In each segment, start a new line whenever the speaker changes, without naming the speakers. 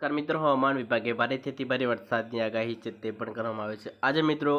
મિત્રો હવામાન વિભાગે ભારેથી ભારે વરસાદની આગાહી છે તે પણ કરવામાં આવે છે। આજે મિત્રો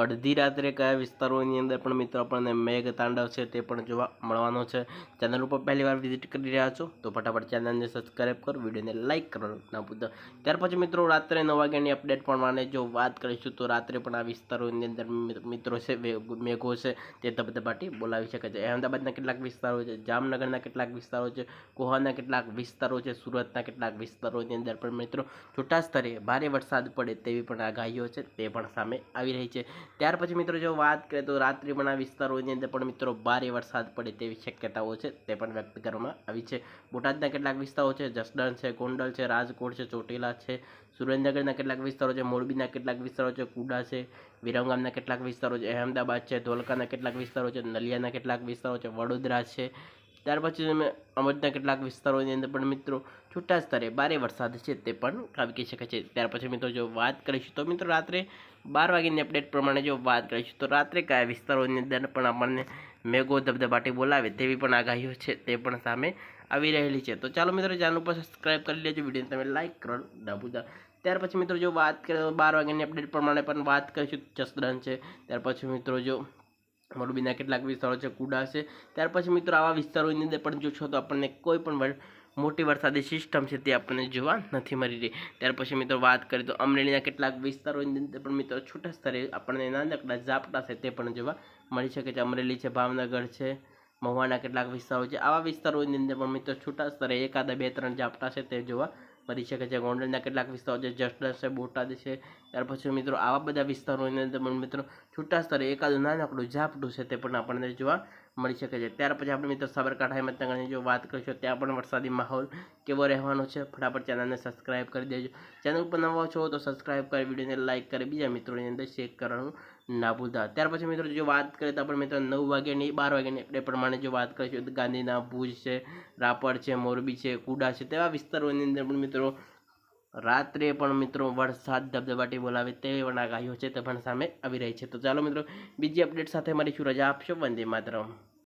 અડધી રાત્રે કયા વિસ્તારોની અંદર પણ મિત્રો આપણને મેઘ તાંડવ છે તે પણ જોવા મળવાનો છે। ચેનલ ઉપર પહેલી વાર વિઝિટ કરી રહ્યા છો તો ફટાફટ ચેનલને સબસ્ક્રાઈબ કરો, વિડીયોને લાઇક કરવાનું ના ભૂલતા। ત્યાર પછી મિત્રો રાત્રે 9 વાગ્યાની અપડેટ પ્રમાણે જો વાત કરીશું તો રાત્રે પણ આ વિસ્તારોની અંદર મિત્રો છે મેઘો છે તે ધબધબાટી બોલાવી શકે છે। અહેમદાબાદના કેટલાક વિસ્તારો છે, જામનગરના કેટલાક વિસ્તારો છે, કોહાના કેટલાક વિસ્તારો છે, સુરતના કેટલાક વિસ્તારોની અંદર પણ મિત્રો છૂટા સ્તરે ભારે વરસાદ પડે તેવી પણ આગાહીઓ છે તે પણ સામે આવી રહી છે। ત્યાર પછી મિત્રો જો વાત કરીએ તો રાત્રે પણ આ વિસ્તારોની અંદર પણ મિત્રો ભારે વરસાદ પડે તેવી શક્યતાઓ છે તે પણ વ્યક્ત કરવામાં આવી છે। બોટાદના કેટલાક વિસ્તારો છે, જસદણ છે, ગોંડલ છે, રાજકોટ છે, ચોટીલા છે, સુરેન્દ્રનગરના કેટલાક વિસ્તારો છે, મોરબીના કેટલાક વિસ્તારો છે, કુડા છે, વિરમગામના કેટલાક વિસ્તારો છે, અહેમદાબાદ છે, ધોલકાના કેટલાક વિસ્તારો છે, નલિયાના કેટલાક વિસ્તારો છે, વડોદરા છે। ત્યાર પછી અમદાવાદના કેટલાક વિસ્તારોની અંદર પણ મિત્રો છૂટા સ્તરે ભારે વરસાદ છે તે પણ ખાબકી શકે છે। ત્યાર પછી મિત્રો જો વાત કરીશું તો મિત્રો રાત્રે 12 વાગ્યાની અપડેટ પ્રમાણે જો વાત કરીશું તો રાત્રે કયા વિસ્તારોની અંદર પણ આપણને મેઘો ધબધબાટી બોલાવે તેવી પણ આગાહીઓ છે તે પણ સામે આવી રહેલી છે। તો ચાલો મિત્રો ચેનલ ઉપર સબસ્ક્રાઈબ કરી લેજો, વિડીયોને તમે લાઇક કરો ના ભૂલતા। ત્યાર પછી મિત્રો જો વાત કરીએ તો 12 વાગ્યાની અપડેટ પ્રમાણે પણ વાત કરીશું જસદણ છે, ત્યાર પછી મિત્રો જો મોરબીના કેટલાક વિસ્તારો છે, કુડા છે। ત્યાર પછી મિત્રો આવા વિસ્તારોની અંદર પણ જો છો તો આપણને કોઈ પણ મોટી વરસાદી સિસ્ટમ છે તે આપણને જોવા નથી મળી રહી। ત્યાર પછી મિત્રો વાત કરીએ તો અમરેલીના કેટલાક વિસ્તારોની અંદર પણ મિત્રો છૂટા સ્તરે આપણને નાનકડા ઝાપટા છે તે પણ જોવા મળી શકે છે। અમરેલી છે, ભાવનગર છે, મહુવાના કેટલાક વિસ્તારો છે, આવા વિસ્તારોની અંદર પણ મિત્રો છૂટા સ્તરે એકાદા 2-3 ઝાપટા છે તે જોવા મળી શકે છે। ગોંડલના કેટલાક વિસ્તારો છે, જસદણ છે, બોટાદ છે, ત્યાર પછી મિત્રો આવા બધા વિસ્તારોની અંદર પણ મિત્રો છૂટા સ્તરે એકાદું નાનકડું ઝાપટું છે તે પણ આપણને જોવા મળી શકે છે। ત્યાર પછી આપણે મિત્રો સાબરકાંઠા હિંમતનગરની જો વાત કરીશું ત્યાં પણ વરસાદી માહોલ કેવો રહેવાનો છે ફટાફટ ચેનલને સબસ્ક્રાઈબ કરી દેજો। ચેનલ ઉપર નવા છો તો સબસ્ક્રાઈબ કરી, વિડીયોને લાઇક કરી, બીજા મિત્રોની અંદર શેર કરવાનું ના ભૂલતા। ત્યાર પછી મિત્રો જો વાત કરીએ તો આપણે મિત્રો 9 વાગ્યાની 12 વાગ્યાની અપડેટ પ્રમાણે જો વાત કરીશું તો ગાંધીના ભુજ છે, રાપર છે, મોરબી છે, કુડા છે, તેવા વિસ્તારોની અંદર પણ મિત્રો રાત્રે પણ મિત્રો વરસાદ ધબધબાટી બોલાવે તેવી પણ આગાહીઓ છે તે પણ સામે આવી રહી છે। તો ચાલો મિત્રો બીજી અપડેટ સાથે મળીશું, રજા આપશો, વંદે માતરમ।